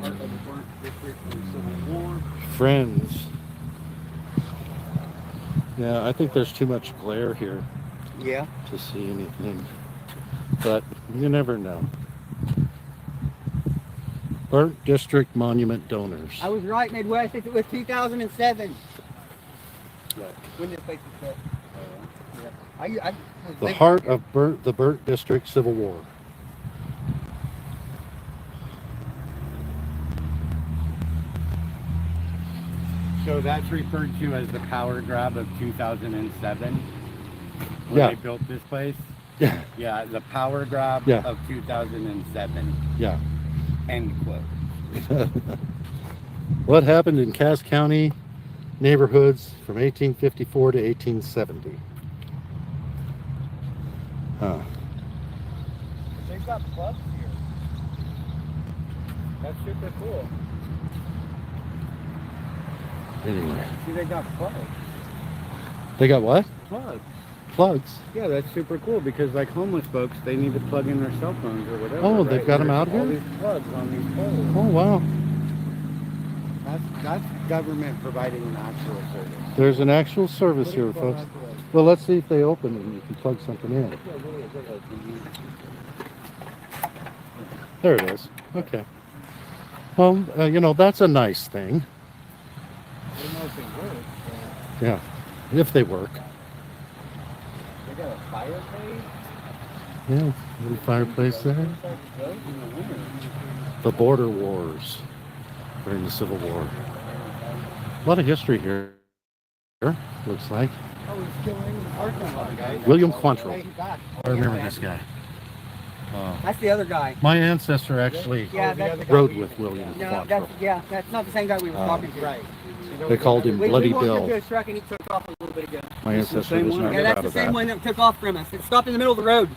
[SPEAKER 5] Part of the burnt district in the Civil War.
[SPEAKER 2] Friends. Yeah, I think there's too much glare here
[SPEAKER 9] Yeah.
[SPEAKER 2] to see anything, but you never know. Burnt District Monument donors.
[SPEAKER 9] I was right, Midwest. It was 2007 when this place was built. Yeah. I was
[SPEAKER 2] The
[SPEAKER 9] living
[SPEAKER 2] heart
[SPEAKER 9] here.
[SPEAKER 2] of the Burnt District Civil War.
[SPEAKER 6] So that's referred to as the power grab of 2007, when
[SPEAKER 2] Yeah.
[SPEAKER 6] they built this place?
[SPEAKER 2] Yeah,
[SPEAKER 6] Yeah, the power grab
[SPEAKER 2] Yeah.
[SPEAKER 6] of 2007,
[SPEAKER 2] yeah.
[SPEAKER 6] end quote.
[SPEAKER 2] What happened in Cass County neighborhoods from 1854 to 1870? Huh.
[SPEAKER 5] They've got clubs here. That's super cool.
[SPEAKER 2] Anyway,
[SPEAKER 5] See, they got plugs.
[SPEAKER 2] they got what?
[SPEAKER 5] Plugs.
[SPEAKER 2] Plugs.
[SPEAKER 5] Yeah, that's super cool, because like homeless folks, they need to plug in their cell phones or whatever.
[SPEAKER 2] Oh, they've got 'em out
[SPEAKER 5] All
[SPEAKER 2] here?
[SPEAKER 5] these plugs on these poles.
[SPEAKER 2] Oh, wow.
[SPEAKER 5] That's government providing an actual service.
[SPEAKER 2] There's an actual service here, folks. Well, let's see if they open and you can plug something in. There it is. Okay. Well, you know, that's a nice thing.
[SPEAKER 5] I don't know if it works.
[SPEAKER 2] Yeah, if they work.
[SPEAKER 5] They got a fireplace.
[SPEAKER 2] Yeah, little fireplace there.
[SPEAKER 5] It's like those in the winter.
[SPEAKER 2] The border wars during the Civil War. A lot of history here, looks like.
[SPEAKER 5] Oh, he's still in the parking lot, guys.
[SPEAKER 2] William Quantrill.
[SPEAKER 5] Hey, back.
[SPEAKER 2] I remember this guy.
[SPEAKER 9] That's the other guy.
[SPEAKER 2] My ancestor actually
[SPEAKER 9] Yeah, that's
[SPEAKER 2] rode with William
[SPEAKER 9] no,
[SPEAKER 2] Quantrill.
[SPEAKER 9] that's not the same guy we were talking to. Right.
[SPEAKER 2] They called him Bloody
[SPEAKER 9] we walked up
[SPEAKER 2] Bill.
[SPEAKER 9] to his truck and he took off a little bit ago.
[SPEAKER 2] My
[SPEAKER 5] This is the
[SPEAKER 2] ancestor
[SPEAKER 5] same
[SPEAKER 2] was
[SPEAKER 5] one?
[SPEAKER 2] not
[SPEAKER 9] Yeah, that's
[SPEAKER 2] proud
[SPEAKER 9] the
[SPEAKER 2] of
[SPEAKER 9] same
[SPEAKER 2] that.
[SPEAKER 9] one that took off from us. It stopped in the middle of the road.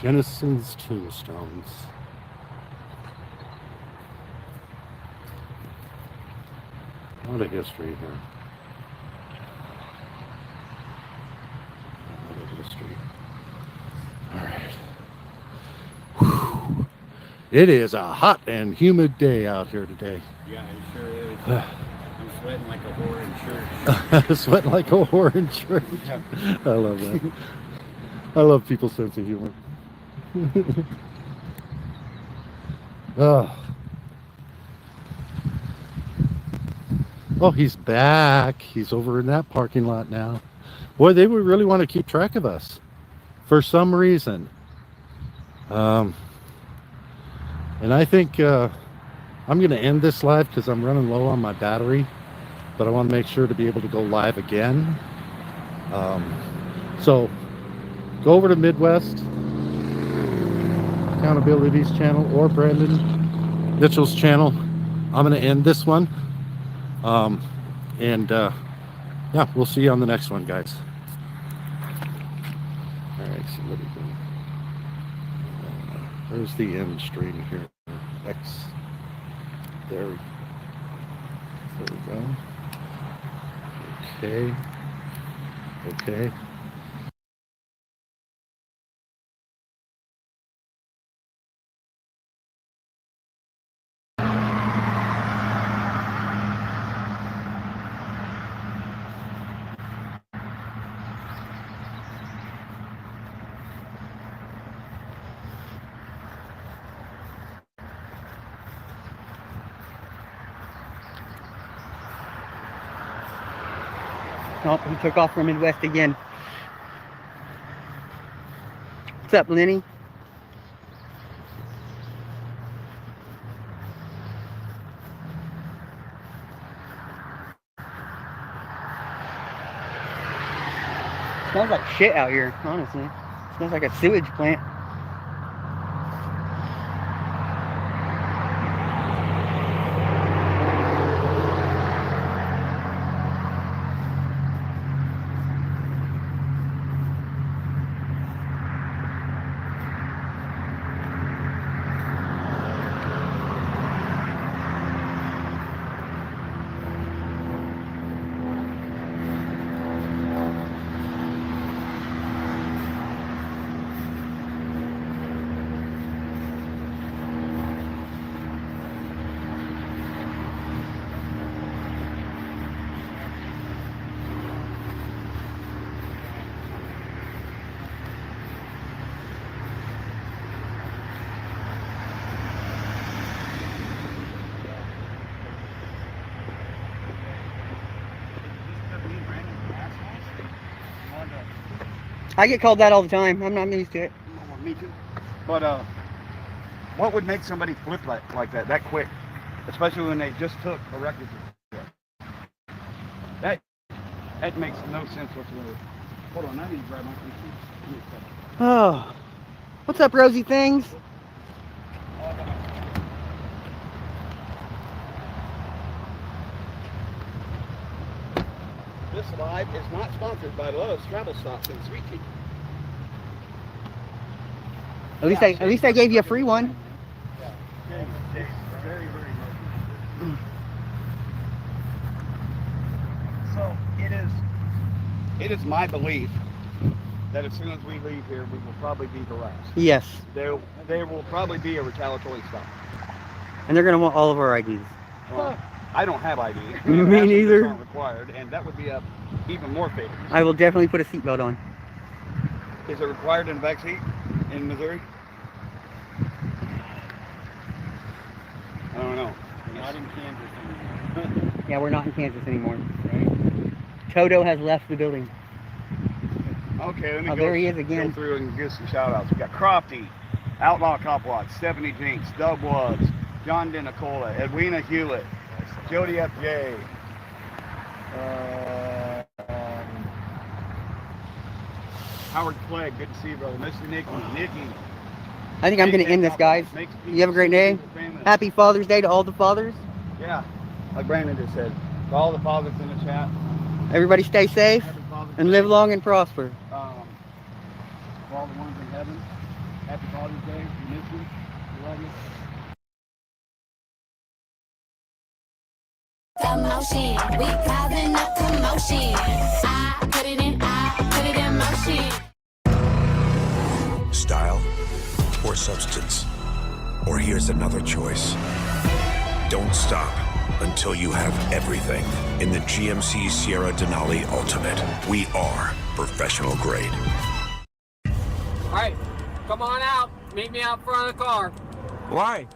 [SPEAKER 2] Jennison's tombstones. A lot of history here. A lot of history. All right. Whew. It is a hot and humid day out here today.
[SPEAKER 6] Yeah, it sure is. I'm sweating like a whore in church.
[SPEAKER 2] Sweating like a whore in church. I love that. I love people's sense of humor. Oh. Oh, he's back. He's over in that parking lot now. Boy, they would really want to keep track of us for some reason. And I think I'm going to end this live because I'm running low on my battery, but I want to make sure to be able to go live again. So go over to Midwest Accountability's channel or Brandon Mitchell's channel. I'm going to end this one. Yeah, we'll see you on the next one, guys. All right, so what are we doing? There's the end stream here. X. There we go. Okay. Okay.
[SPEAKER 9] Oh, he took off for Midwest again. What's up, Lenny? Smells like shit out here, honestly. Smells like a sewage plant. I get called that all the time. I'm not used to it.
[SPEAKER 5] Me too. But what would make somebody flip like that quick? Especially when they just took a record. That makes no sense whatsoever. Hold on, I need to grab my computer.
[SPEAKER 9] Oh. What's up, Rosie Things?
[SPEAKER 5] This live is not sponsored by Love's Travel Stops in Sweet Tea.
[SPEAKER 9] At least I gave you a free one.
[SPEAKER 5] Yeah. Very, very good. So it is my belief that as soon as we leave here, we will probably be the last.
[SPEAKER 9] Yes.
[SPEAKER 5] There will probably be a retaliatory stop.
[SPEAKER 9] And they're gonna want all of our IDs.
[SPEAKER 5] Well, I don't have ID.
[SPEAKER 9] Me neither.
[SPEAKER 5] Aren't required, and that would be a even more favor.
[SPEAKER 9] I will definitely put a seatbelt on.
[SPEAKER 5] Is it required in the back seat in Missouri? I don't know.
[SPEAKER 8] Not in Kansas anymore.
[SPEAKER 9] Yeah, we're not in Kansas anymore. Right? Toto has left the building.
[SPEAKER 5] Okay, let me
[SPEAKER 9] Oh,
[SPEAKER 5] go,
[SPEAKER 9] there he is again.
[SPEAKER 5] go through and give some shout outs. We got Crofty, Outlaw Copwatch, Stephanie Jinks, Doug Woods, John Denicola, Edwina Hewlett, Jody F.J., Howard Clegg, good to see you, brother. Mr. Nikki.
[SPEAKER 9] I think I'm going to end this, guys. You have a great day. Happy Father's Day to all the fathers.
[SPEAKER 5] Yeah, like Brandon just said, to all the fathers in the chat.
[SPEAKER 9] Everybody stay safe and live long and prosper.
[SPEAKER 5] For all the ones in heaven, happy Father's Day. We miss you. We love you.
[SPEAKER 10] Commotion, we causing no commotion. I put it in motion.
[SPEAKER 11] Style or substance? Or here's another choice. Don't stop until you have everything in the GMC Sierra Denali Ultimate. We are professional grade.
[SPEAKER 12] All right, come on out. Meet me out front of the car.
[SPEAKER 11] Why?